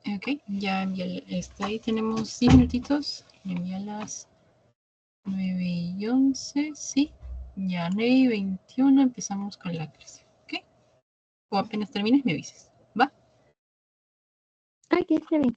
Ok, ya envié, ahí tenemos 10 minutitos. Le envié a las 9:11, sí. Ya 9:21 empezamos con la clase, ¿ok? O apenas termines me avisas, ¿va? Ok, está bien.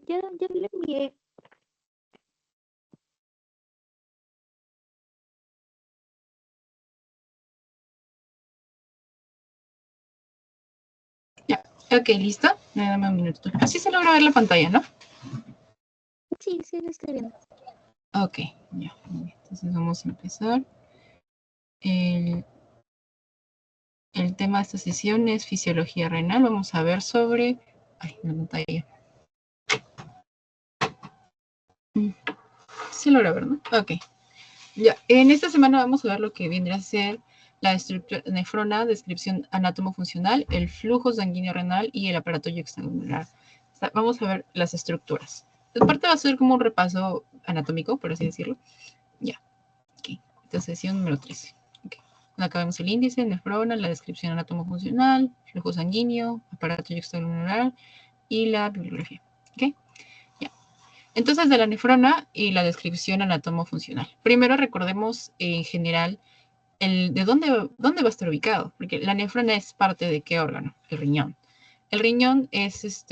Ya le envié. Ya, ok, ¿listo? Dame un minuto. Así se logra ver la pantalla, ¿no? Sí, sí, lo estoy viendo. Ok, ya. Entonces vamos a empezar. El tema de esta sesión es fisiología renal. Vamos a ver sobre... Ay, la pantalla. Sí logra ver, ¿no? Ok. Ya, en esta semana vamos a ver lo que vendrá a ser la estructura nefrona, descripción anátomo-funcional, el flujo sanguíneo renal y el aparato extracelular. O sea, vamos a ver las estructuras. Esta parte va a ser como un repaso anatómico, por así decirlo. Ya, ok. Esta sesión número 13. Okay. Acá vemos el índice, nefrona, la descripción anátomo-funcional, flujo sanguíneo, aparato extracelular y la bibliografía. ¿Ok? Ya. Entonces, de la nefrona y la descripción anátomo-funcional. Primero recordemos en general de dónde va a estar ubicado, porque la nefrona es parte de qué órgano, el riñón. El riñón es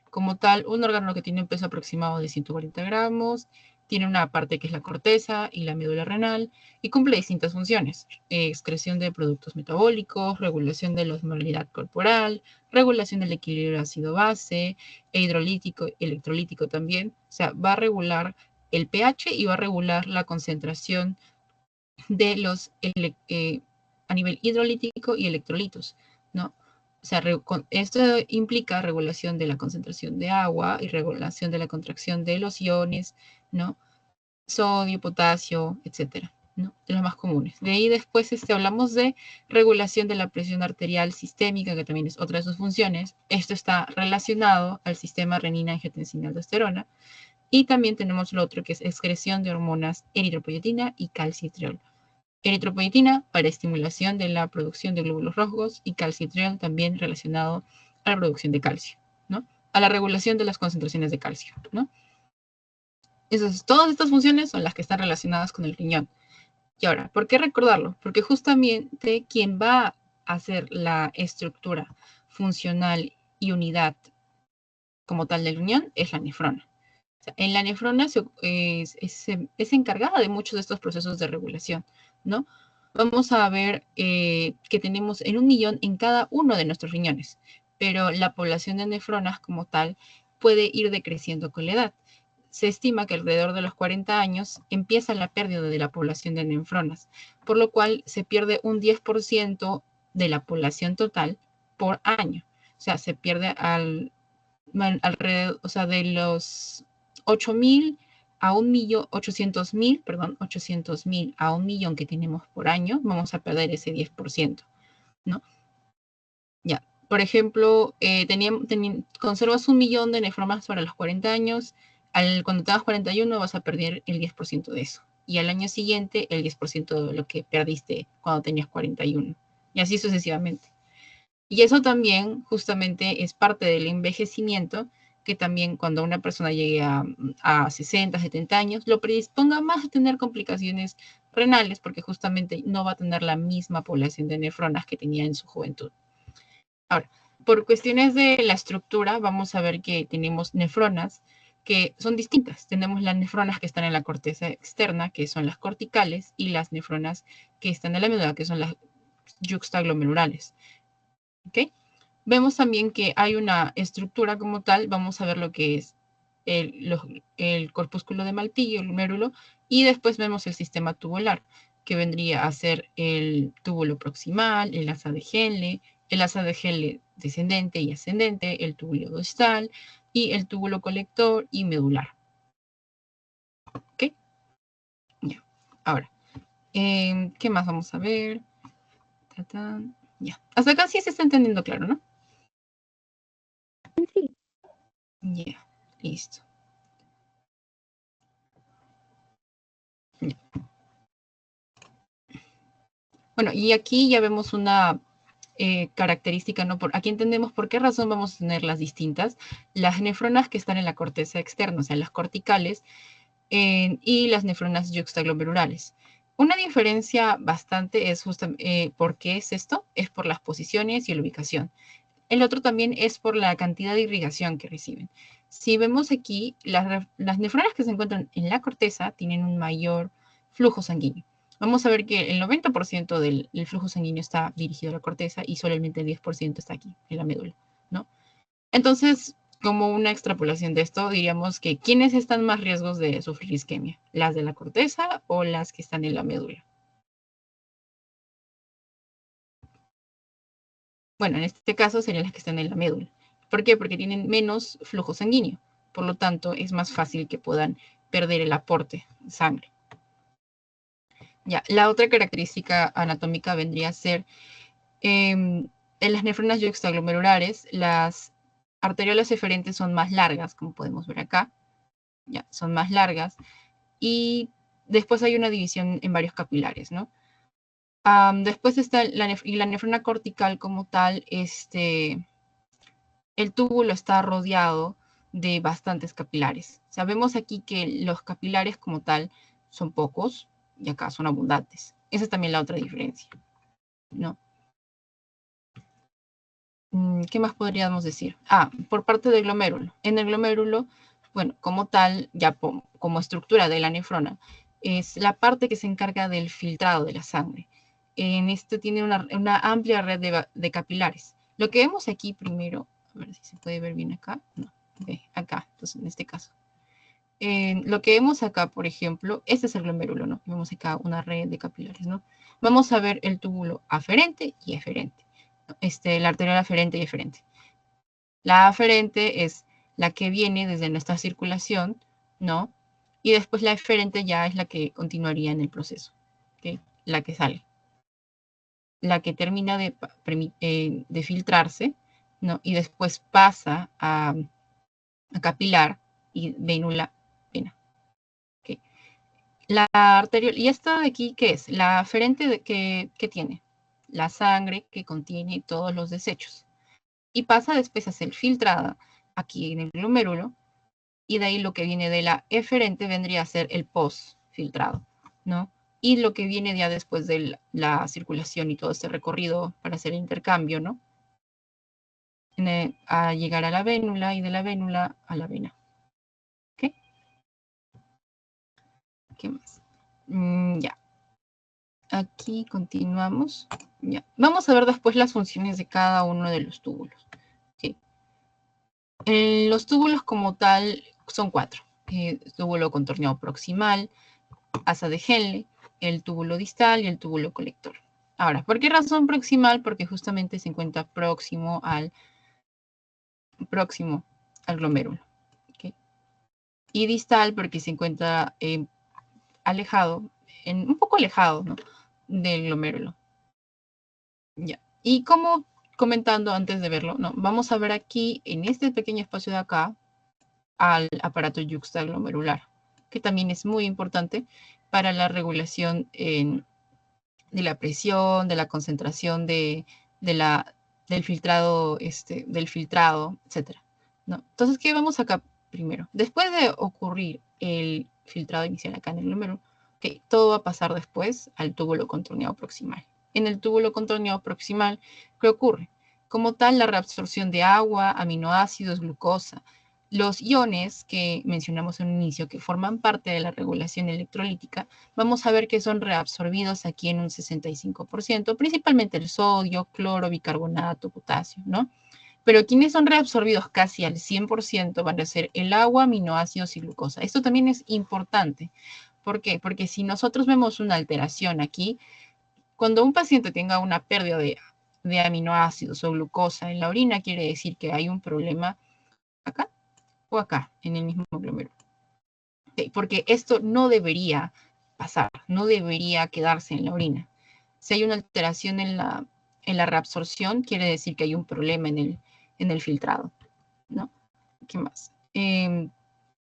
como tal un órgano que tiene un peso aproximado de 140 gramos, tiene una parte que es la corteza y la médula renal y cumple distintas funciones: excreción de productos metabólicos, regulación de la osmolaridad corporal, regulación del equilibrio ácido-base, e hidrolítico, electrolítico también. O sea, va a regular el pH y va a regular la concentración de los a nivel hidrolítico y electrolitos, ¿no? O sea, esto implica regulación de la concentración de agua y regulación de la contracción de los iones, ¿no? Sodio, potasio, etcétera. ¿no? De los más comunes. De ahí después hablamos de regulación de la presión arterial sistémica, que también es otra de sus funciones. Esto está relacionado al sistema renina-angiotensina-aldosterona. Y también tenemos lo otro que es excreción de hormonas eritropoyetina y calcitriol. Eritropoyetina para estimulación de la producción de glóbulos rojos y calcitriol también relacionado a la producción de calcio, ¿no? A la regulación de las concentraciones de calcio, ¿no? Entonces, todas estas funciones son las que están relacionadas con el riñón. Y ahora, ¿por qué recordarlo? Porque justamente quien va a hacer la estructura funcional y unidad como tal del riñón es la nefrona. O sea, en la nefrona es encargada de muchos de estos procesos de regulación, ¿no? Vamos a ver que tenemos en 1.000.000 en cada uno de nuestros riñones, pero la población de nefronas como tal puede ir decreciendo con la edad. Se estima que alrededor de los 40 años empieza la pérdida de la población de nefronas, por lo cual se pierde un 10% de la población total por año. O sea, se pierde alrededor, o sea, de los 8.000 a 800.000, perdón, 800.000 a 1.000.000 que tenemos por año, vamos a perder ese 10%, ¿no? Ya, por ejemplo, conservas 1.000.000 de nefromas para los 40 años, cuando tengas 41 vas a perder el 10% de eso, y al año siguiente el 10% de lo que perdiste cuando tenías 41, y así sucesivamente. Y eso también justamente es parte del envejecimiento, que también cuando una persona llegue a 60, 70 años, lo predisponga más a tener complicaciones renales, porque justamente no va a tener la misma población de nefronas que tenía en su juventud. Ahora, por cuestiones de la estructura, vamos a ver que tenemos nefronas que son distintas. Tenemos las nefronas que están en la corteza externa, que son las corticales, y las nefronas que están en la médula, que son las yuxtaglomerulares. ¿Ok? Vemos también que hay una estructura como tal. Vamos a ver lo que es el corpúsculo de Malpighi, el glomérulo, y después vemos el sistema tubular, que vendría a ser el túbulo proximal, el asa de Henle, el asa de Henle descendente y ascendente, el túbulo distal y el túbulo colector y medular. ¿Ok? Ya. Ahora, ¿qué más vamos a ver? Ya. Hasta acá sí se está entendiendo claro, ¿no? Sí. Ya, listo. Ya. Bueno, y aquí ya vemos una característica, ¿no? Aquí entendemos por qué razón vamos a tener las distintas. Las nefronas que están en la corteza externa, o sea, las corticales, y las nefronas yuxtaglomerulares. Una diferencia bastante es justamente, ¿por qué es esto? Es por las posiciones y la ubicación. El otro también es por la cantidad de irrigación que reciben. Si vemos aquí, las nefronas que se encuentran en la corteza tienen un mayor flujo sanguíneo. Vamos a ver que el 90% del flujo sanguíneo está dirigido a la corteza y solamente el 10% está aquí, en la médula, ¿no? Entonces, como una extrapolación de esto, diríamos que ¿quiénes están más riesgos de sufrir isquemia? ¿Las de la corteza o las que están en la médula? Bueno, en este caso serían las que están en la médula. ¿Por qué? Porque tienen menos flujo sanguíneo. Por lo tanto, es más fácil que puedan perder el aporte de sangre. Ya, la otra característica anatómica vendría a ser en las nefronas yuxtaglomerulares, las arteriolas eferentes son más largas, como podemos ver acá. Ya, son más largas. Y después hay una división en varios capilares, ¿no? Después está la nefrona cortical como tal, el túbulo está rodeado de bastantes capilares. Sabemos aquí que los capilares como tal son pocos y acá son abundantes. Esa es también la otra diferencia, ¿no? ¿Qué más podríamos decir? Por parte del glomérulo. En el glomérulo, bueno, como tal, ya como estructura de la nefrona, es la parte que se encarga del filtrado de la sangre. En esto tiene una amplia red de capilares. Lo que vemos aquí primero, a ver si se puede ver bien acá. No, acá, entonces en este caso. Lo que vemos acá, por ejemplo, este es el glomérulo, ¿no? Vemos acá una red de capilares, ¿no? Vamos a ver el túbulo aferente y eferente. La arteriola aferente y eferente. La aferente es la que viene desde nuestra circulación, ¿no? Y después la eferente ya es la que continuaría en el proceso. la que sale. La que termina de filtrarse, ¿no? Y después pasa a capilar y veinula vena. Okay. La arterial, ¿y esta de aquí qué es? La aferente que tiene la sangre que contiene todos los desechos. Y pasa después a ser filtrada aquí en el glomérulo, y de ahí lo que viene de la eferente vendría a ser el post-filtrado, ¿no? Y lo que viene ya después de la circulación y todo este recorrido para hacer el intercambio, ¿no? A llegar a la vénula y de la vénula a la vena. ¿Ok? ¿Qué más? Ya. Aquí continuamos. Ya. Vamos a ver después las funciones de cada uno de los túbulos. ¿Okay? Los túbulos como tal son 4. Túbulo contorneado proximal, asa de Henle, el túbulo distal y el túbulo colector. Ahora, ¿por qué razón proximal? Porque justamente se encuentra próximo al glomérulo. ¿Okay? Y distal porque se encuentra alejado, un poco alejado, ¿no? Del glomérulo. Ya. Y como comentando antes de verlo, ¿no? Vamos a ver aquí, en este pequeño espacio de acá, al aparato yuxtaglomerular, que también es muy importante para la regulación de la presión, de la concentración del filtrado, etc. ¿No? Entonces, ¿qué vemos acá primero? Después de ocurrir el filtrado inicial acá en el glomérulo, okay, todo va a pasar después al túbulo contorneado proximal. En el túbulo contorneado proximal, ¿qué ocurre? Como tal, la reabsorción de agua, aminoácidos, glucosa, los iones que mencionamos en un inicio, que forman parte de la regulación electrolítica, vamos a ver que son reabsorbidos aquí en un 65%, principalmente el sodio, cloro, bicarbonato, potasio, ¿no? Pero quienes son reabsorbidos casi al 100% van a ser el agua, aminoácidos y glucosa. Esto también es importante. ¿Por qué? Porque si nosotros vemos una alteración aquí, cuando un paciente tenga una pérdida de aminoácidos o glucosa en la orina, quiere decir que hay un problema acá o acá, en el mismo glomérulo. Okay, porque esto no debería pasar, no debería quedarse en la orina. Si hay una alteración en la reabsorción, quiere decir que hay un problema en el filtrado, ¿no? ¿Qué más?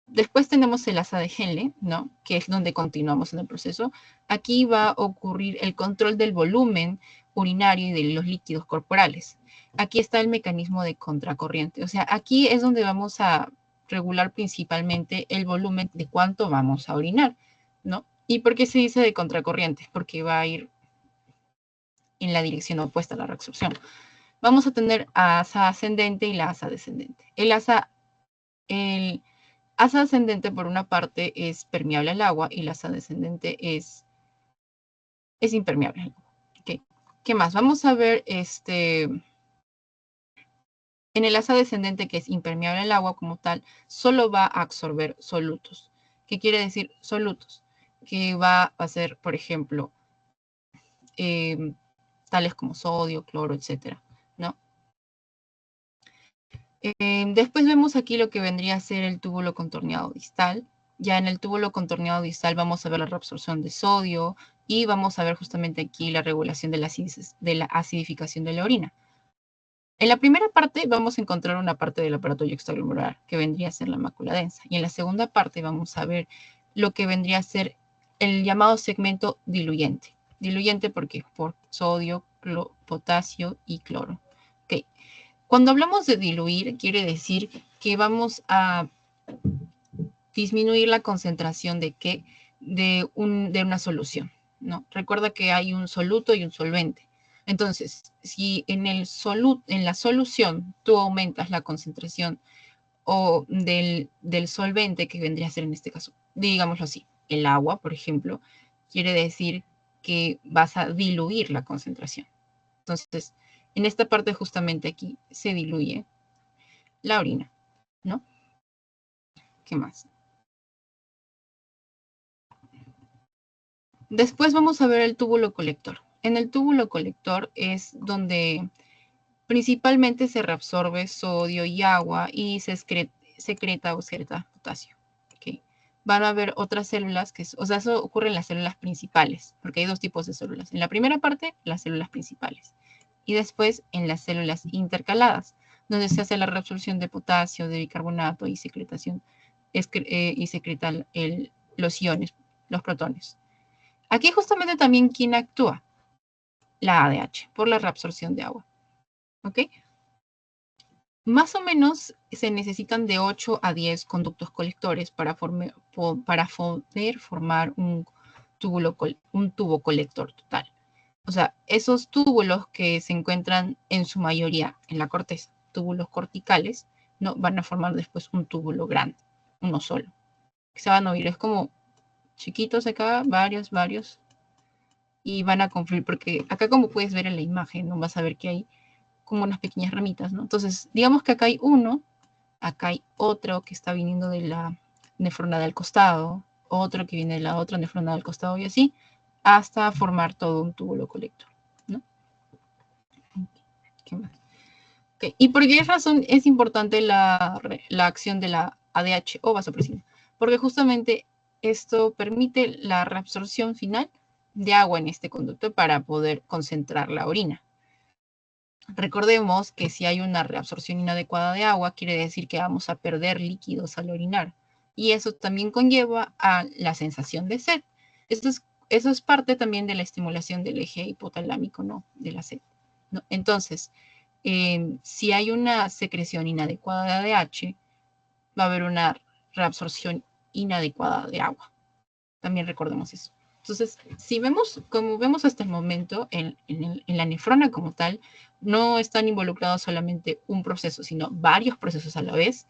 Después tenemos el asa de Henle, ¿no? Que es donde continuamos en el proceso. Aquí va a ocurrir el control del volumen urinario y de los líquidos corporales. Aquí está el mecanismo de contracorriente. O sea, aquí es donde vamos a regular principalmente el volumen de cuánto vamos a orinar, ¿no? ¿Y por qué se dice de contracorriente? Porque va a ir en la dirección opuesta a la reabsorción. Vamos a tener asa ascendente y la asa descendente. El asa ascendente, por una parte, es permeable al agua y la asa descendente es impermeable al agua. Okay. ¿Qué más? Vamos a ver en el asa descendente, que es impermeable al agua como tal, solo va a absorber solutos. ¿Qué quiere decir solutos? Que va a ser, por ejemplo, tales como sodio, cloro, etcétera, ¿no? Después vemos aquí lo que vendría a ser el túbulo contorneado distal. Ya en el túbulo contorneado distal vamos a ver la reabsorción de sodio y vamos a ver justamente aquí la regulación de la acidificación de la orina. En la primera parte vamos a encontrar una parte del aparato yuxtaglomerular que vendría a ser la mácula densa. Y en la segunda parte vamos a ver lo que vendría a ser el llamado segmento diluyente. Diluyente, ¿por qué? Por sodio, potasio y cloro. Okay. Cuando hablamos de diluir, quiere decir que vamos a disminuir la concentración de una solución, ¿no? Recuerda que hay un soluto y un solvente. Entonces, si en la solución tú aumentas la concentración o del solvente, que vendría a ser en este caso, digámoslo así, el agua, por ejemplo, quiere decir que vas a diluir la concentración. Entonces, en esta parte justamente aquí se diluye la orina, ¿no? ¿Qué más? Después vamos a ver el túbulo colector. En el túbulo colector es donde principalmente se reabsorbe sodio y agua y se secreta o excreta potasio. ¿Okay? van a haber otras células que, o sea, eso ocurre en las células principales, porque hay dos tipos de células. En la primera parte, las células principales, y después en las células intercaladas, donde se hace la reabsorción de potasio, de bicarbonato y secretación, y secretan los iones, los protones. Aquí justamente también, ¿quién actúa? La ADH, por la reabsorción de agua. ¿Ok? Más o menos se necesitan de 8 a 10 conductos colectores para poder formar un tubo colector total. O sea, esos túbulos que se encuentran en su mayoría en la corteza, túbulos corticales, no van a formar después un túbulo grande, uno solo. Que se van a oír, es como chiquitos acá, varios, y van a confluir, porque acá como puedes ver en la imagen, no vas a ver que hay como unas pequeñas ramitas, ¿no? Entonces, digamos que acá hay uno, acá hay otro que está viniendo de la nefrona del costado, otro que viene de la otra nefrona del costado y así, hasta formar todo un túbulo colector, ¿no? ¿Qué más? Okay. ¿Y por qué razón es importante la acción de la ADH o vasopresina? Porque justamente esto permite la reabsorción final de agua en este conducto para poder concentrar la orina. Recordemos que si hay una reabsorción inadecuada de agua, quiere decir que vamos a perder líquidos al orinar. Y eso también conlleva a la sensación de sed. Eso es parte también de la estimulación del eje hipotalámico, ¿no? De la sed, ¿no? Entonces, si hay una secreción inadecuada de ADH, va a haber una reabsorción inadecuada de agua. También recordemos eso. Entonces, si vemos, como vemos hasta el momento, en la nefrona como tal, no están involucrados solamente un proceso, sino varios procesos a la vez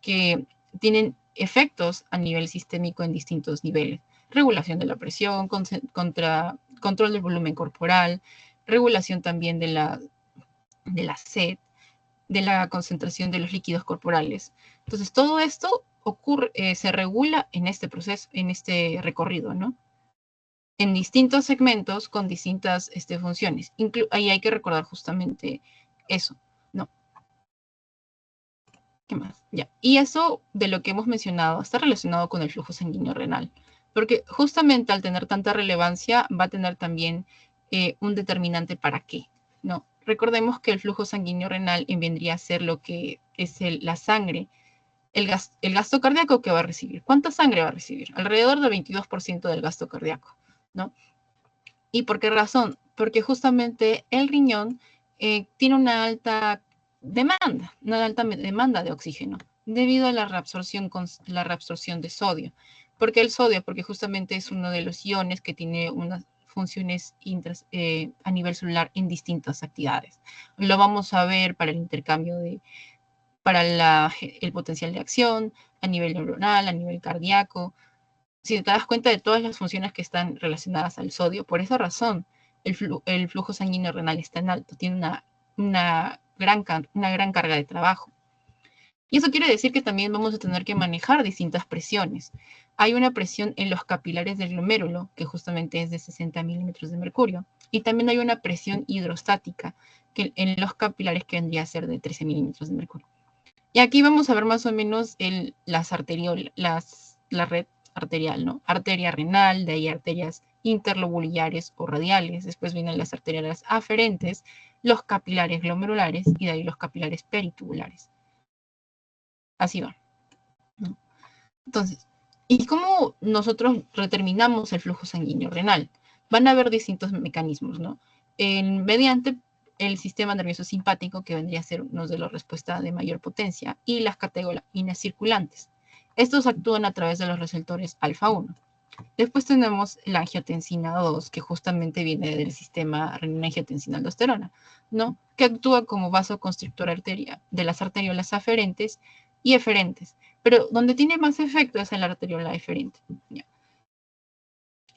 que tienen efectos a nivel sistémico en distintos niveles. Regulación de la presión, control del volumen corporal, regulación también de la sed, de la concentración de los líquidos corporales. Entonces, todo esto ocurre, se regula en este proceso, en este recorrido, ¿no? En distintos segmentos con distintas funciones. Ahí hay que recordar justamente eso, ¿no? ¿Qué más? Ya. Y eso de lo que hemos mencionado está relacionado con el flujo sanguíneo renal, porque justamente al tener tanta relevancia va a tener también un determinante para qué, ¿no? Recordemos que el flujo sanguíneo renal vendría a ser lo que es la sangre, el gasto cardíaco que va a recibir. ¿Cuánta sangre va a recibir? Alrededor del 22% del gasto cardíaco, ¿no? ¿Y por qué razón? Porque justamente el riñón tiene una alta demanda de oxígeno debido a la reabsorción de sodio. ¿Por qué el sodio? Porque justamente es uno de los iones que tiene unas funciones a nivel celular en distintas actividades. Lo vamos a ver para el intercambio para el potencial de acción, a nivel neuronal, a nivel cardíaco. Si te das cuenta de todas las funciones que están relacionadas al sodio, por esa razón el flujo sanguíneo renal es tan alto, tiene una gran carga de trabajo. Y eso quiere decir que también vamos a tener que manejar distintas presiones. Hay una presión en los capilares del glomérulo, que justamente es de 60 milímetros de mercurio, y también hay una presión hidrostática que en los capilares que vendría a ser de 13 milímetros de mercurio. Y aquí vamos a ver más o menos la red arterial, ¿no? Arteria renal, de ahí arterias interlobulares o radiales, después vienen las arterias aferentes, los capilares glomerulares y de ahí los capilares peritubulares. Así va, ¿no? Entonces, ¿y cómo nosotros determinamos el flujo sanguíneo renal? Van a haber distintos mecanismos, ¿no? Mediante el sistema nervioso simpático, que vendría a ser uno de la respuesta de mayor potencia, y las catecolaminas circulantes. Estos actúan a través de los receptores alfa-1. Después tenemos la angiotensina 2, que justamente viene del sistema renina-angiotensina-aldosterona, ¿no? Que actúa como vasoconstrictor de las arteriolas aferentes y eferentes, pero donde tiene más efecto es en la arteriola eferente. ¿Ya?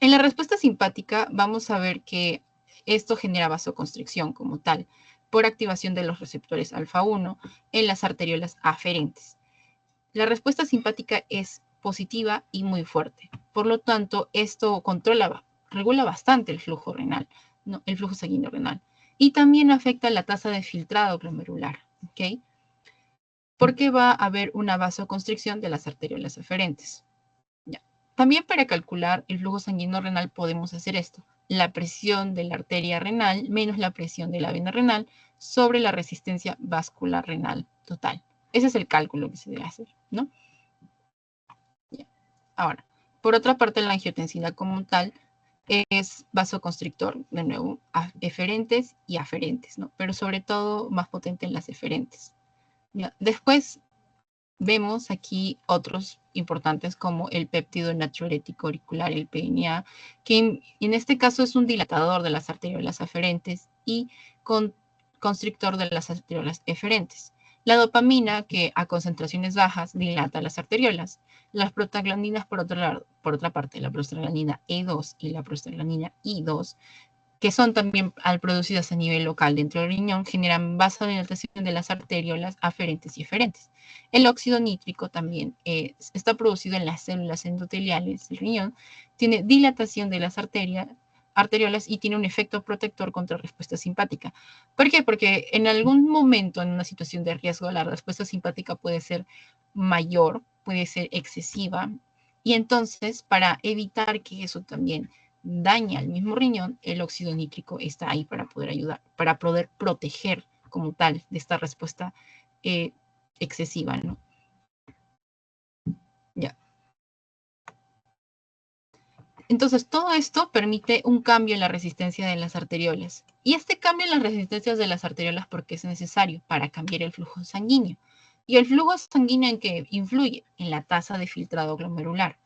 En la respuesta simpática vamos a ver que esto genera vasoconstricción como tal, por activación de los receptores alfa-1 en las arteriolas aferentes. La respuesta simpática es positiva y muy fuerte. Por lo tanto, esto regula bastante el flujo renal, ¿no? El flujo sanguíneo renal. Y también afecta la tasa de filtrado glomerular, ¿ok? Porque va a haber una vasoconstricción de las arteriolas aferentes. Ya. También para calcular el flujo sanguíneo renal podemos hacer esto. La presión de la arteria renal menos la presión de la vena renal sobre la resistencia vascular renal total. Ese es el cálculo que se debe hacer, ¿no? Ahora, por otra parte, la angiotensina como tal es vasoconstrictor, de nuevo, eferentes y aferentes, ¿no? Pero sobre todo más potente en las eferentes. ¿Ya? Después vemos aquí otros importantes como el péptido natriurético auricular, el PNA, que en este caso es un dilatador de las arteriolas aferentes y constrictor de las arteriolas eferentes. La dopamina, que a concentraciones bajas dilata las arteriolas. Las prostaglandinas, por otra parte, la prostaglandina E2 y la prostaglandina I2, que son también producidas a nivel local dentro del riñón, generan vasodilatación de las arteriolas aferentes y eferentes. El óxido nítrico también está producido en las células endoteliales del riñón, tiene dilatación de las arteriolas y tiene un efecto protector contra respuesta simpática. ¿Por qué? Porque en algún momento, en una situación de riesgo, la respuesta simpática puede ser mayor, puede ser excesiva, y entonces, para evitar que eso también daña al mismo riñón, el óxido nítrico está ahí para poder ayudar, para poder proteger como tal de esta respuesta excesiva, ¿no? Ya. Entonces, todo esto permite un cambio en la resistencia de las arteriolas. Y este cambio en las resistencias de las arteriolas, ¿por qué es necesario? Para cambiar el flujo sanguíneo. ¿Y el flujo sanguíneo en qué influye? En la tasa de filtrado glomerular.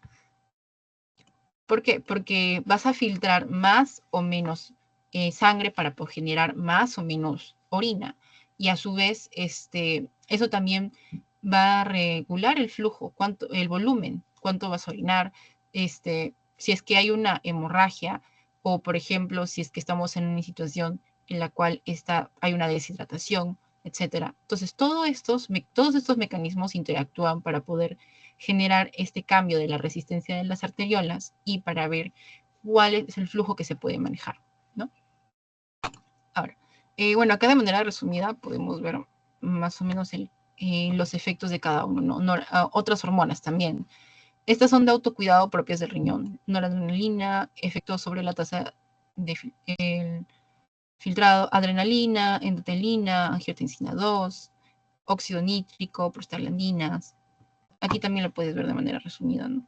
¿Por qué? Porque vas a filtrar más o menos sangre para generar más o menos orina. Y a su vez, eso también va a regular el flujo, el volumen, cuánto vas a orinar, si es que hay una hemorragia o, por ejemplo, si es que estamos en una situación en la cual hay una deshidratación, etc. Entonces, todos estos mecanismos interactúan para poder generar este cambio de la resistencia de las arteriolas y para ver cuál es el flujo que se puede manejar, ¿no? Ahora, bueno, acá de manera resumida podemos ver más o menos los efectos de cada uno, ¿no? Otras hormonas también. Estas son de autocuidado propias del riñón. Noradrenalina, efectos sobre la tasa de filtrado, adrenalina, endotelina, angiotensina 2, óxido nítrico, prostaglandinas. Aquí también lo puedes ver de manera resumida, ¿no?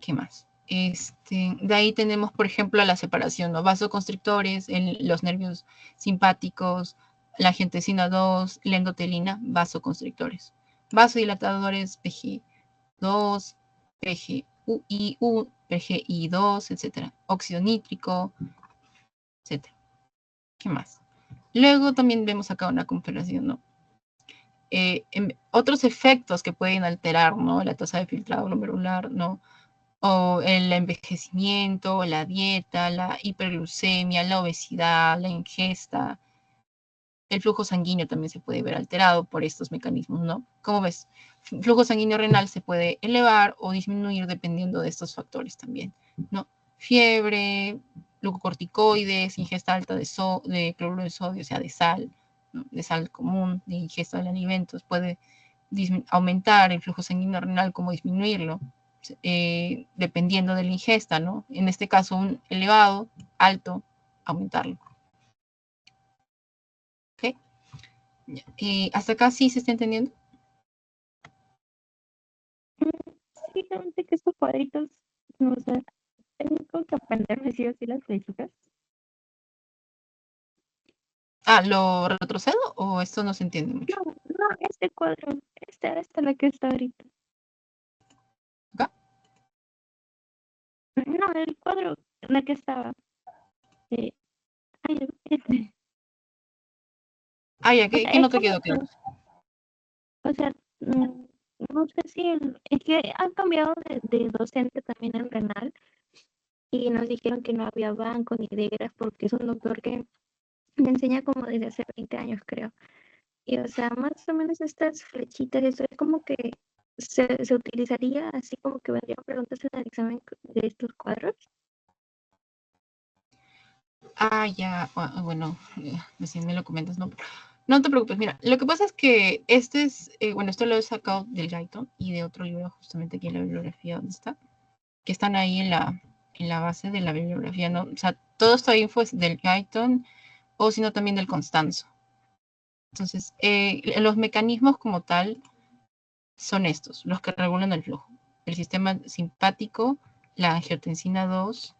¿Qué más? De ahí tenemos, por ejemplo, la separación, ¿no? Vasoconstrictores, los nervios simpáticos, la angiotensina 2, la endotelina, vasoconstrictores. Vasodilatadores, PGI2, PGI2, etc. Óxido nítrico, etc. ¿Qué más? Luego también vemos acá una comparación, ¿no? Otros efectos que pueden alterar, ¿no? La tasa de filtrado glomerular, ¿no? O el envejecimiento, la dieta, la hiperglucemia, la obesidad, la ingesta. El flujo sanguíneo también se puede ver alterado por estos mecanismos, ¿no? Como ves, el flujo sanguíneo renal se puede elevar o disminuir dependiendo de estos factores también, ¿no? Fiebre, glucocorticoides, ingesta alta de cloruro de sodio, o sea, de sal, ¿no? De sal común, de ingesta de alimentos, puede aumentar el flujo sanguíneo renal, como disminuirlo, dependiendo de la ingesta, ¿no? En este caso, un elevado, alto, aumentarlo. ¿Ok? ¿Hasta acá sí se está entendiendo? Sí, solamente que estos cuadritos, no sé, tengo que aprenderme sí o sí las flechitas. ¿Lo retrocedo o esto no se entiende mucho? No, este cuadro, esta la que está ahorita. ¿Acá? No, el cuadro, la que estaba. Ay, este. Ya, O ¿qué sea, no es te como quedó claro? o sea, no sé si es que han cambiado de docente también en renal y nos dijeron que no había banco ni de porque es un doctor que me enseña como desde hace 20 años, creo. Y o sea, más o menos estas flechitas, eso es como que se utilizaría así como que vendrían preguntas en el examen de estos cuadros. Ya, bueno, recién me lo comentas, ¿no? No te preocupes, mira, lo que pasa es que este es, bueno, esto lo he sacado del Guyton y de otro libro, justamente aquí en la bibliografía, ¿dónde está? Que están ahí en la base de la bibliografía, ¿no? O sea, toda esta info es del Guyton o sino también del Constanzo. Entonces, los mecanismos como tal son estos, los que regulan el flujo. El sistema simpático, la angiotensina 2,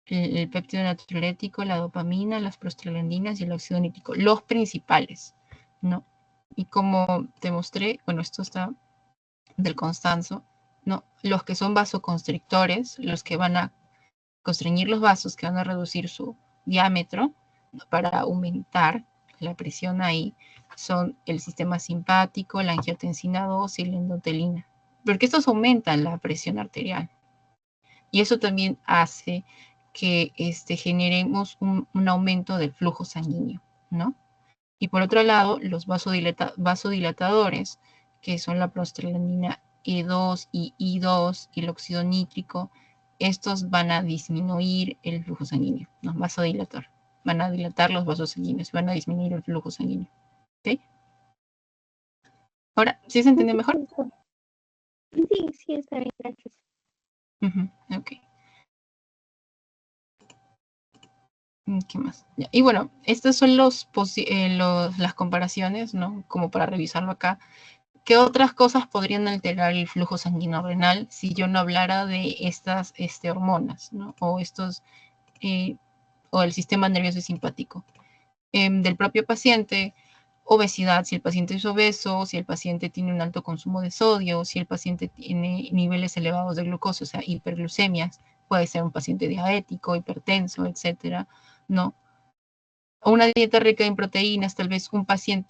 el péptido natriurético, la dopamina, las prostaglandinas y el óxido nítrico, los principales, ¿no? Y como te mostré, bueno, esto está del Constanzo, ¿no? Los que son vasoconstrictores, los que van a constreñir los vasos, que van a reducir su diámetro, ¿no? Para aumentar la presión ahí, son el sistema simpático, la angiotensina 2 y la endotelina. Porque estos aumentan la presión arterial. Y eso también hace que generemos un aumento del flujo sanguíneo, ¿no? Y por otro lado, los vasodilatadores, que son la prostaglandina E2 y I2 y el óxido nítrico, estos van a disminuir el flujo sanguíneo, ¿no? Vasodilator. Van a dilatar los vasos sanguíneos, van a disminuir el flujo sanguíneo. ¿Ok? Ahora, ¿sí se entiende mejor? Sí, sí, está bien, gracias. Ok. ¿Qué más? Y bueno, estas son las comparaciones, ¿no? Como para revisarlo acá. ¿Qué otras cosas podrían alterar el flujo sanguíneo renal si yo no hablara de estas hormonas, ¿no? O o el sistema nervioso simpático? Del propio paciente, obesidad, si el paciente es obeso, si el paciente tiene un alto consumo de sodio, si el paciente tiene niveles elevados de glucosa, o sea, hiperglucemias, puede ser un paciente diabético, hipertenso, etcétera, ¿no? O una dieta rica en proteínas, tal vez un paciente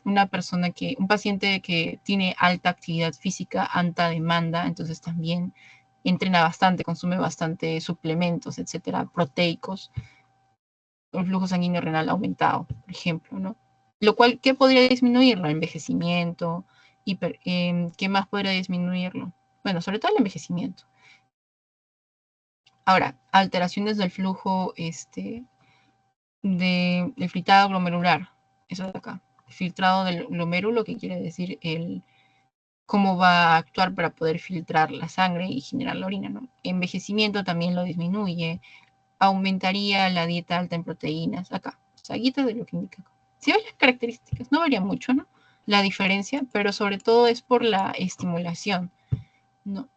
que tiene alta actividad física, alta demanda, entonces también entrena bastante, consume bastante suplementos, etcétera, proteicos, un flujo sanguíneo renal aumentado, por ejemplo, ¿no? Lo cual, ¿qué podría disminuirlo? Envejecimiento, ¿qué más podría disminuirlo? Bueno, sobre todo el envejecimiento. Ahora, alteraciones del flujo, del filtrado glomerular, eso de acá, filtrado del glomérulo, que quiere decir cómo va a actuar para poder filtrar la sangre y generar la orina, ¿no? Envejecimiento también lo disminuye, aumentaría la dieta alta en proteínas, acá, o sea, guita de lo que indica acá. Si ves las características, no varía mucho, ¿no? La diferencia, pero sobre todo es por la estimulación, ¿no?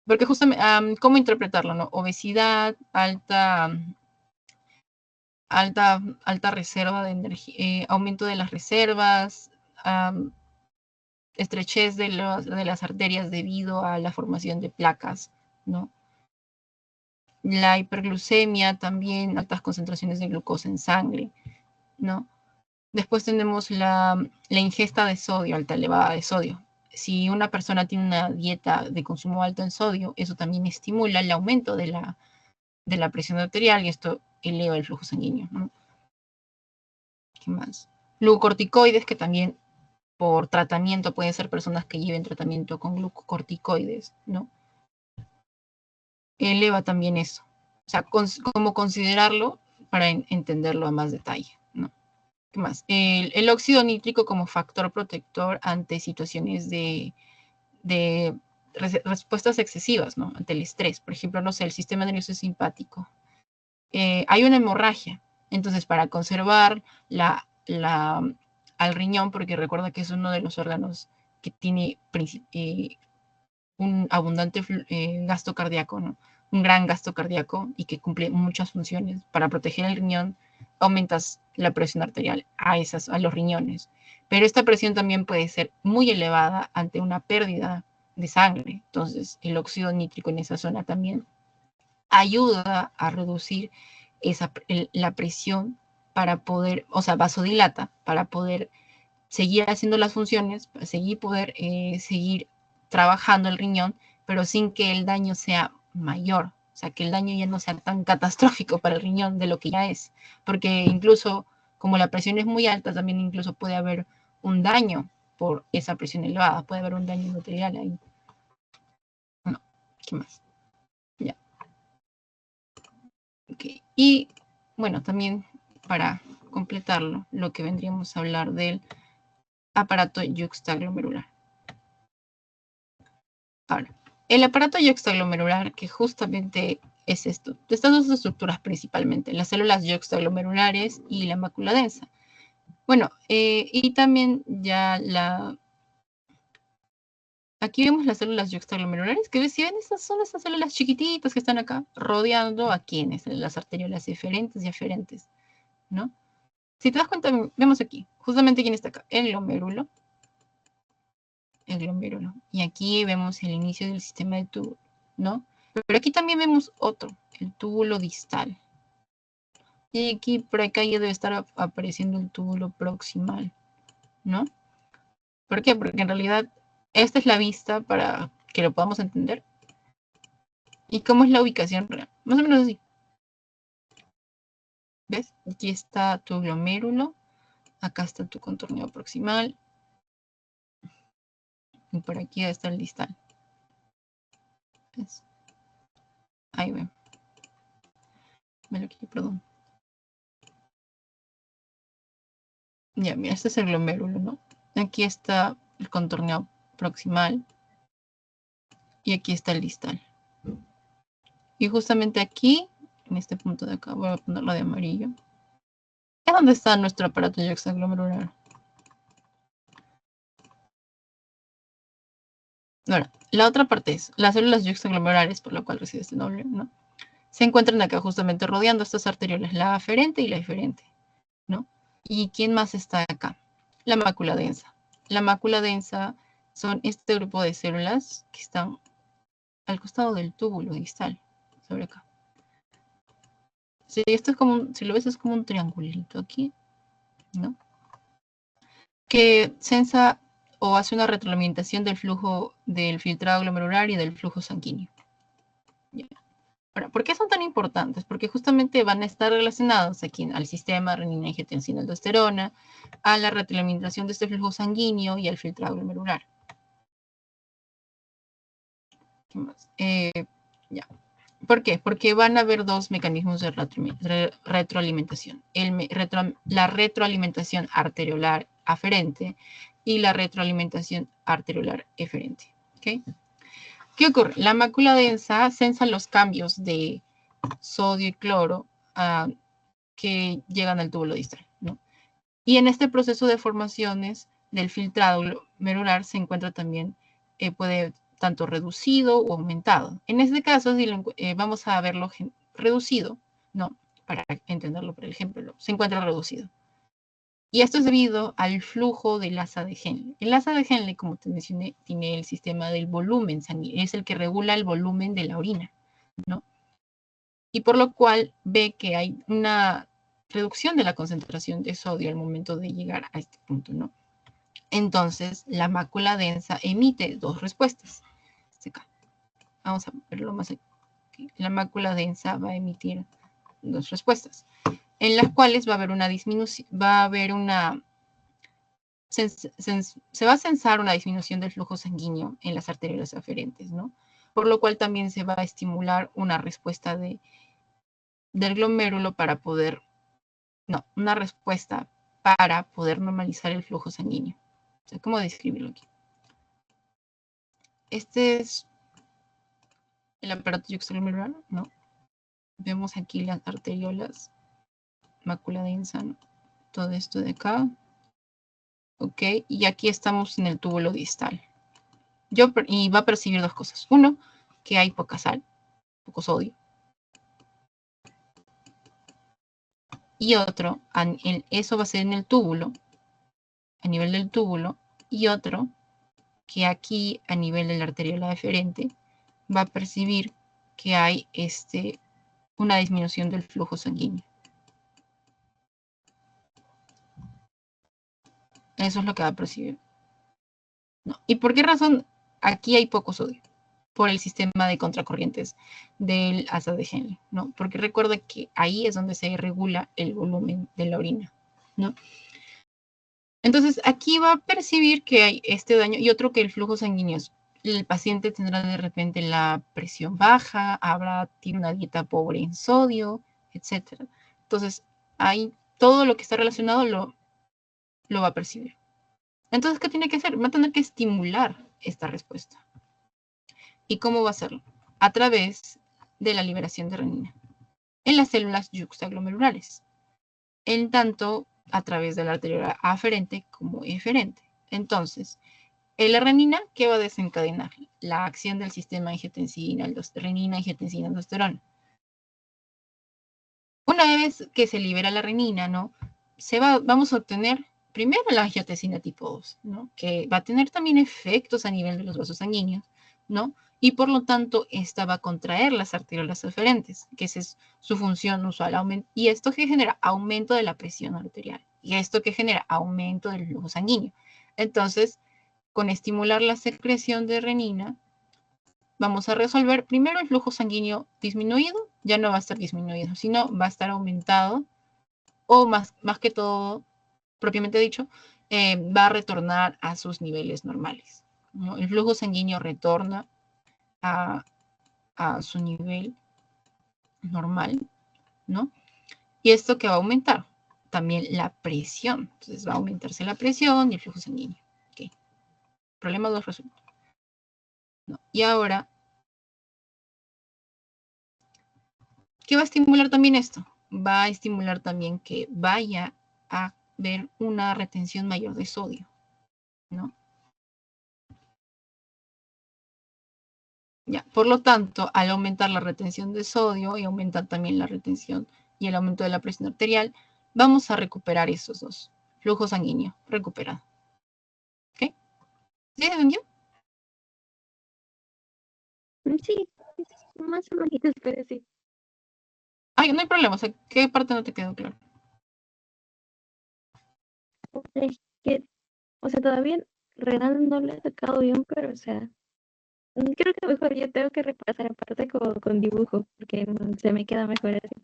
Porque justamente, ¿cómo interpretarlo, no? Obesidad, alta reserva de energía, aumento de las reservas, estrechez de las arterias debido a la formación de placas, ¿no? La hiperglucemia, también altas concentraciones de glucosa en sangre, ¿no? Después tenemos la ingesta de sodio, alta elevada de sodio. Si una persona tiene una dieta de consumo alto en sodio, eso también estimula el aumento de la presión arterial y esto eleva el flujo sanguíneo, ¿no? ¿Qué más? Glucocorticoides, que también por tratamiento pueden ser personas que lleven tratamiento con glucocorticoides, ¿no? Eleva también eso. O sea, como considerarlo para entenderlo a más detalle, ¿no? ¿Qué más? El óxido nítrico como factor protector ante situaciones de respuestas excesivas, ¿no? Ante el estrés. Por ejemplo, no sé, el sistema nervioso simpático. Hay una hemorragia. Entonces, para conservar al riñón, porque recuerda que es uno de los órganos que tiene un abundante gasto cardíaco, ¿no? Un gran gasto cardíaco y que cumple muchas funciones. Para proteger el riñón, aumentas la presión arterial a los riñones. Pero esta presión también puede ser muy elevada ante una pérdida de sangre. Entonces, el óxido nítrico en esa zona también ayuda a reducir la presión para poder, o sea, vasodilata, para poder seguir haciendo las funciones, para seguir trabajando el riñón, pero sin que el daño sea mayor. O sea, que el daño ya no sea tan catastrófico para el riñón de lo que ya es. Porque incluso, como la presión es muy alta, también incluso puede haber un daño por esa presión elevada. Puede haber un daño material ahí. No, ¿qué más? Ya. Okay. Y bueno, también para completarlo, lo que vendríamos a hablar del aparato yuxtaglomerular. Ahora, el aparato yuxtaglomerular, que justamente es esto, estas dos estructuras principalmente, las células yuxtaglomerulares y la mácula densa. Bueno, y también ya aquí vemos las células yuxtaglomerulares, que si ven, estas son estas células chiquititas que están acá, rodeando a quienes, las arteriolas eferentes y aferentes, ¿no? Si te das cuenta, vemos aquí, justamente quién está acá, el glomérulo. El glomérulo. Y aquí vemos el inicio del sistema de túbulo, ¿no? Pero aquí también vemos otro, el túbulo distal. Y aquí, por acá ya debe estar apareciendo el túbulo proximal, ¿no? ¿Por qué? Porque en realidad esta es la vista para que lo podamos entender. ¿Y cómo es la ubicación real? Más o menos así. ¿Ves? Aquí está tu glomérulo, acá está tu contorneo proximal, y por aquí está el distal. ¿Ves? Ahí ven. Ven aquí, perdón. Ya, mira, este es el glomérulo, ¿no? Aquí está el contorneo proximal y aquí está el distal. Y justamente aquí, en este punto de acá, voy a ponerlo de amarillo, es donde está nuestro aparato yuxtaglomerular. Ahora, la otra parte es, las células yuxtaglomerulares, por lo cual recibe este nombre, ¿no? Se encuentran acá justamente rodeando estas arteriolas, la aferente y la eferente, ¿no? ¿Y quién más está acá? La mácula densa. La mácula densa son este grupo de células que están al costado del túbulo distal, sobre acá. Sí, esto es como, si lo ves, es como un triangulito aquí, ¿no? Que sensa o hace una retroalimentación del flujo del filtrado glomerular y del flujo sanguíneo. ¿Ya? Ahora, ¿por qué son tan importantes? Porque justamente van a estar relacionados aquí al sistema renina, angiotensina, aldosterona, a la retroalimentación de este flujo sanguíneo y al filtrado glomerular. ¿Qué más? Ya. ¿Por qué? Porque van a haber dos mecanismos de retroalimentación. La retroalimentación arteriolar aferente y la retroalimentación arteriolar eferente. ¿Okay? ¿Qué ocurre? La mácula densa sensa los cambios de sodio y cloro que llegan al túbulo distal, ¿no? Y en este proceso de formaciones del filtrado glomerular se encuentra también, puede tanto reducido o aumentado. En este caso, si vamos a verlo reducido, ¿no? Para entenderlo, por ejemplo, se encuentra reducido. Y esto es debido al flujo del asa de Henle. El asa de Henle, como te mencioné, tiene el sistema del volumen sanguíneo, es el que regula el volumen de la orina, ¿no? Y por lo cual ve que hay una reducción de la concentración de sodio al momento de llegar a este punto, ¿no? Entonces, la mácula densa emite dos respuestas. Vamos a verlo más aquí. La mácula densa va a emitir dos respuestas, en las cuales va a haber una disminución, va a haber una, se va a censar una disminución del flujo sanguíneo en las arterias aferentes, ¿no? Por lo cual también se va a estimular una respuesta del glomérulo para poder, no, una respuesta para poder normalizar el flujo sanguíneo. O sea, ¿cómo describirlo aquí? Este es el aparato yuxtaglomerular, ¿no? Vemos aquí las arteriolas, mácula densa, ¿no? Todo esto de acá. Ok, y aquí estamos en el túbulo distal. Y va a percibir dos cosas. Uno, que hay poca sal, poco sodio. Y otro, eso va a ser en el túbulo, a nivel del túbulo. Y otro, que aquí a nivel de la arteriola deferente va a percibir que hay una disminución del flujo sanguíneo. Eso es lo que va a percibir. ¿No? ¿Y por qué razón aquí hay poco sodio? Por el sistema de contracorrientes del asa de Henle, ¿no? Porque recuerda que ahí es donde se regula el volumen de la orina, ¿no? Entonces, aquí va a percibir que hay este daño y otro que el flujo sanguíneo. El paciente tendrá de repente la presión baja, tiene una dieta pobre en sodio, etc. Entonces, ahí todo lo que está relacionado lo va a percibir. Entonces, ¿qué tiene que hacer? Va a tener que estimular esta respuesta. ¿Y cómo va a hacerlo? A través de la liberación de renina en las células yuxtaglomerulares, en tanto a través de la arteriola aferente como eferente. Entonces, la renina, ¿qué va a desencadenar? La acción del sistema angiotensina, renina, angiotensina, aldosterona. Una vez que se libera la renina, ¿no? Vamos a obtener primero la angiotensina tipo 2, ¿no? Que va a tener también efectos a nivel de los vasos sanguíneos, ¿no? Y por lo tanto, esta va a contraer las arteriolas aferentes, que esa es su función usual. Y esto que genera aumento de la presión arterial. Y esto que genera aumento del flujo sanguíneo. Entonces, con estimular la secreción de renina, vamos a resolver primero el flujo sanguíneo disminuido, ya no va a estar disminuido, sino va a estar aumentado, o más que todo, propiamente dicho, va a retornar a sus niveles normales, ¿no? El flujo sanguíneo retorna a su nivel normal, ¿no? Y esto que va a aumentar también la presión. Entonces va a aumentarse la presión y el flujo sanguíneo. Okay. Problema 2 resuelto. ¿No? Y ahora, ¿qué va a estimular también esto? Va a estimular también que vaya a haber una retención mayor de sodio, ¿no? Ya, por lo tanto, al aumentar la retención de sodio y aumentar también la retención y el aumento de la presión arterial, vamos a recuperar esos dos. Flujo sanguíneo recuperado. ¿Ok? ¿Sí se entendió? Sí, más o menos, pero sí. Ay, no hay problema. O sea, ¿qué parte no te quedó claro? Es que, o sea, todavía renal no le he sacado bien, pero, o sea, creo que mejor yo tengo que repasar aparte con dibujo, porque se me queda mejor así.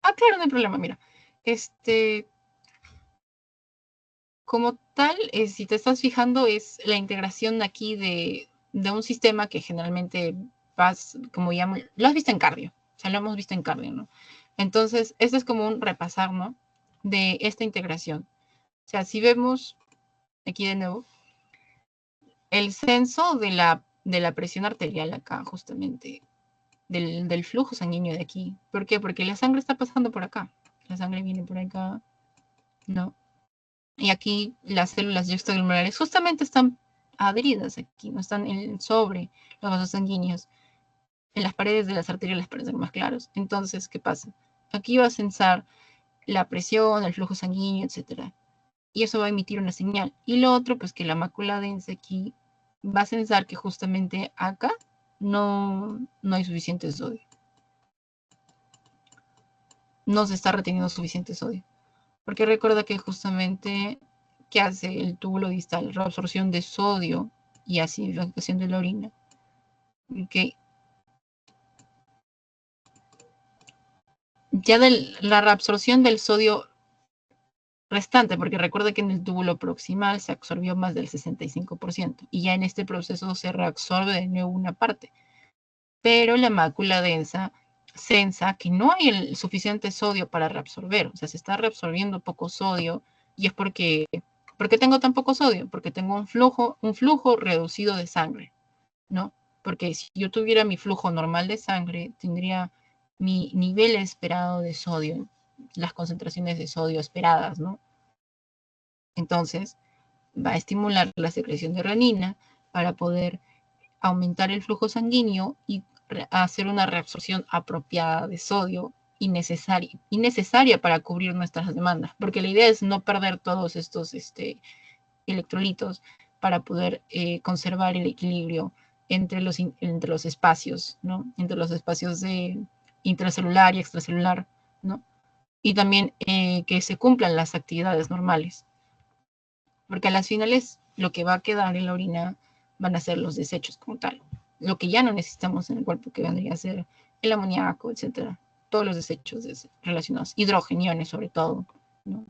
Ah, claro, no hay problema. Mira, como tal, si te estás fijando, es la integración aquí de un sistema que generalmente como llamo, lo has visto en cardio, o sea, lo hemos visto en cardio, ¿no? Entonces, este es como un repasar, ¿no? De esta integración. O sea, si vemos aquí de nuevo, el censo de la presión arterial acá, justamente, del flujo sanguíneo de aquí. ¿Por qué? Porque la sangre está pasando por acá. La sangre viene por acá, ¿no? Y aquí las células yuxtaglomerares justamente están adheridas aquí, no están sobre los vasos sanguíneos. En las paredes de las arterias para ser más claros. Entonces, ¿qué pasa? Aquí va a censar la presión, el flujo sanguíneo, etc. Y eso va a emitir una señal. Y lo otro, pues que la mácula densa aquí va a censar que justamente acá no hay suficiente sodio. No se está reteniendo suficiente sodio. Porque recuerda que justamente, ¿qué hace el túbulo distal? Reabsorción de sodio y acidificación de la orina. Okay. Ya la reabsorción del sodio restante, porque recuerda que en el túbulo proximal se absorbió más del 65% y ya en este proceso se reabsorbe de nuevo una parte. Pero la mácula densa sensa que no hay el suficiente sodio para reabsorber, o sea, se está reabsorbiendo poco sodio y es porque ¿por qué tengo tan poco sodio? Porque tengo un flujo reducido de sangre, ¿no? Porque si yo tuviera mi flujo normal de sangre, tendría mi nivel esperado de sodio, las concentraciones de sodio esperadas, ¿no? Entonces, va a estimular la secreción de renina para poder aumentar el flujo sanguíneo y hacer una reabsorción apropiada de sodio y necesaria para cubrir nuestras demandas, porque la idea es no perder todos estos electrolitos para poder conservar el equilibrio entre los espacios, ¿no? Entre los espacios de intracelular y extracelular, ¿no? Y también que se cumplan las actividades normales. Porque a las finales lo que va a quedar en la orina van a ser los desechos como tal. Lo que ya no necesitamos en el cuerpo, que vendría a ser el amoníaco, etcétera. Todos los desechos relacionados, hidrogeniones sobre todo, ¿no?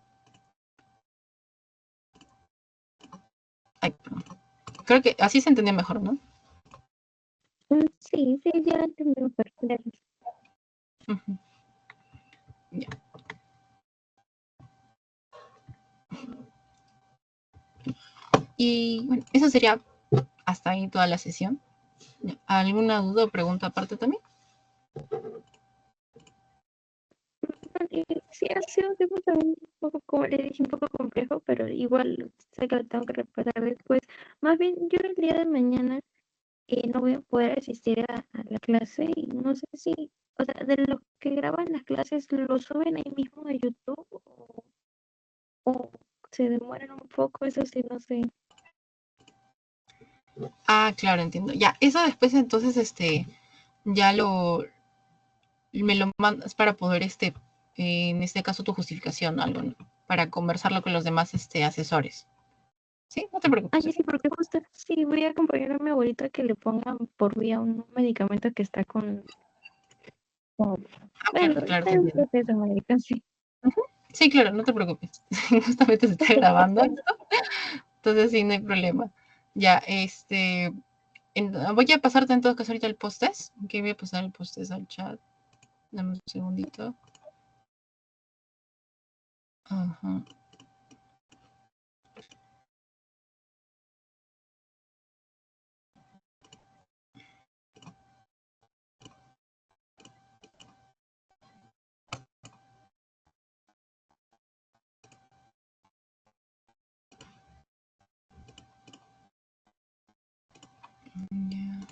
Ay, perdón. Creo que así se entendía mejor, ¿no? Sí, ya lo entendí mejor. Gracias. Ya. Y bueno, eso sería hasta ahí toda la sesión. ¿Alguna duda o pregunta aparte también? Sí, ha sido un tiempo también un poco, como le dije, un poco complejo, pero igual sé que lo tengo que repasar después. Más bien, yo el día de mañana no voy a poder asistir a la clase y no sé si, o sea, de los que graban las clases, ¿lo suben ahí mismo a YouTube o se demoran un poco? Eso sí, no sé. Ah, claro, entiendo. Ya, eso después entonces, ya me lo mandas para poder, en este caso, tu justificación, algo, ¿no? Para conversarlo con los demás, asesores. ¿Sí? No te preocupes. Ay, sí, porque justo, sí, voy a acompañar a mi abuelita que le pongan por vía un medicamento que está con Ah, bueno, claro, está te en entiendo. proceso médico, sí. Ujú. Sí, claro, no te preocupes. Justamente se está grabando esto, entonces sí, no hay problema. Ya, voy a pasarte en todo caso ahorita el post-test. Ok, voy a pasar el post-test al chat. Dame un segundito. Ajá. Ya.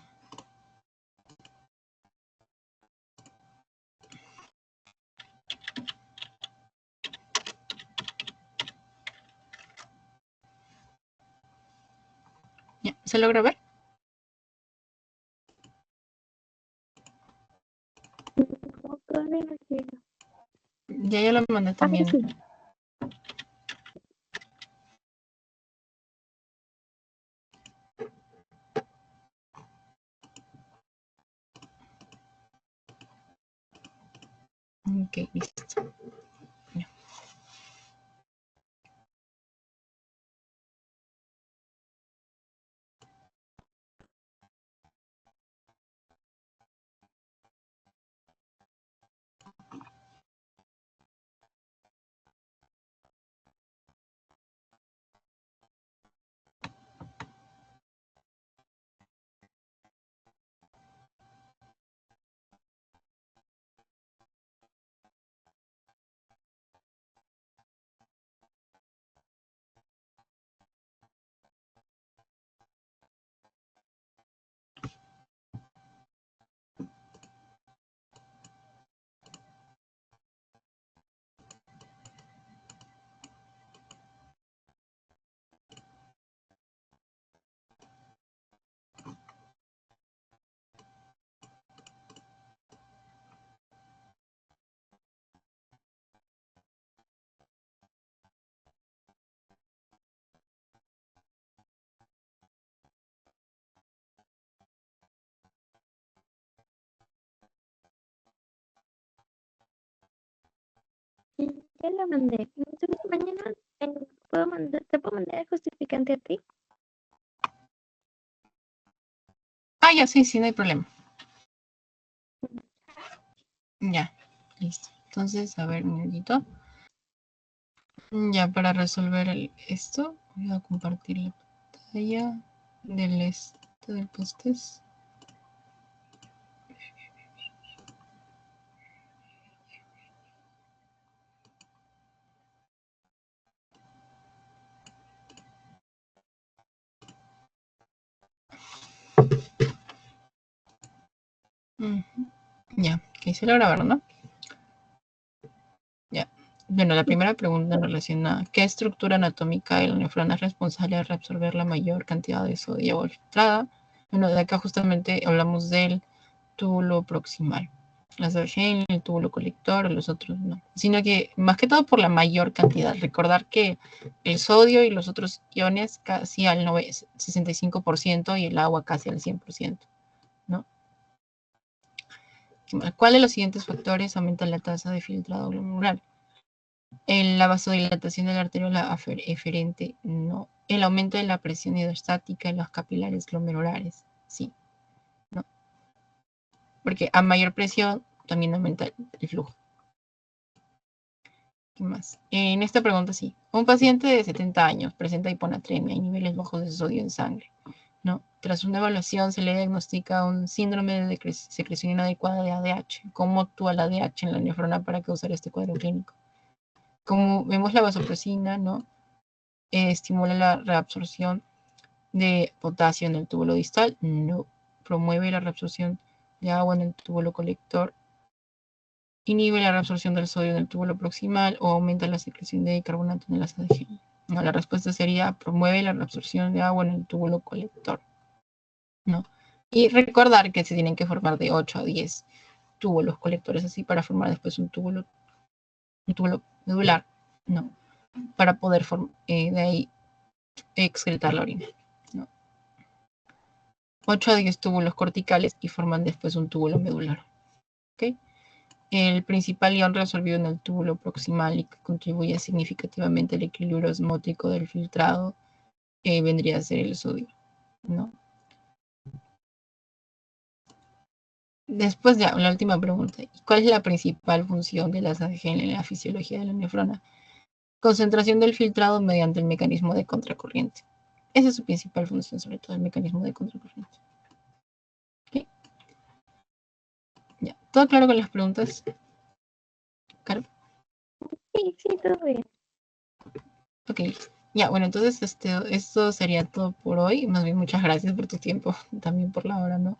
Ya, ¿se logra ver? No, todavía no llega. Ya lo mandé Ah, también. sí. Ok, listo. Ya. Ya la mandé. Entonces, mañana te puedo mandar el justificante a ti. Ah, ya, sí, sí, no hay problema. Ya, listo. Entonces, a ver, un minutito. Ya, para resolver esto, voy a compartir la pantalla del post-test. Ujú. Ya, que se logra ver, ¿no? Ya. Bueno, la primera pregunta en relación a qué estructura anatómica de la nefrona es responsable de reabsorber la mayor cantidad de sodio filtrada. Bueno, de acá justamente hablamos del túbulo proximal. Las de O'Shane, el túbulo colector, los otros no. Sino que más que todo por la mayor cantidad. Recordar que el sodio y los otros iones casi al 65% y el agua casi al 100%, ¿no? ¿Cuál de los siguientes factores aumenta la tasa de filtrado glomerular? En la vasodilatación de la arteriola eferente, no. El aumento de la presión hidrostática en los capilares glomerulares, sí, no. Porque a mayor presión también aumenta el flujo. ¿Qué más? En esta pregunta sí. Un paciente de 70 años presenta hiponatremia y niveles bajos de sodio en sangre, ¿no? Tras una evaluación se le diagnostica un síndrome de secreción inadecuada de ADH. ¿Cómo actúa la ADH en la nefrona para causar este cuadro clínico? Como vemos, la vasopresina, ¿no? Estimula la reabsorción de potasio en el túbulo distal, no. Promueve la reabsorción de agua en el túbulo colector, inhibe la reabsorción del sodio en el túbulo proximal o aumenta la secreción de bicarbonato en las ADG. No, la respuesta sería promueve la reabsorción de agua en el túbulo colector, ¿no? Y recordar que se tienen que formar de 8 a 10 túbulos colectores así para formar después un túbulo medular, ¿no? Para poder de ahí excretar la orina, ¿no? 8 a 10 túbulos corticales y forman después un túbulo medular, ¿ok? El principal ion reabsorbido en el túbulo proximal y que contribuye significativamente al equilibrio osmótico del filtrado vendría a ser el sodio, ¿no? Después ya, la última pregunta. ¿Cuál es la principal función de las ADG en la fisiología de la nefrona? Concentración del filtrado mediante el mecanismo de contracorriente. Esa es su principal función, sobre todo el mecanismo de contracorriente. ¿Okay? Ya, ¿todo claro con las preguntas? ¿Caro? Sí, sí, todo bien. Ok, ya, bueno, entonces esto sería todo por hoy. Más bien, muchas gracias por tu tiempo, también por la hora, ¿no?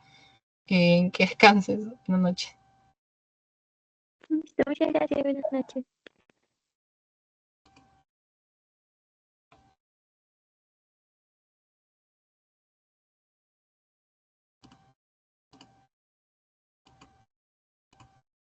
Que descanses. Buenas noches. Listo, muchas gracias, buenas noches.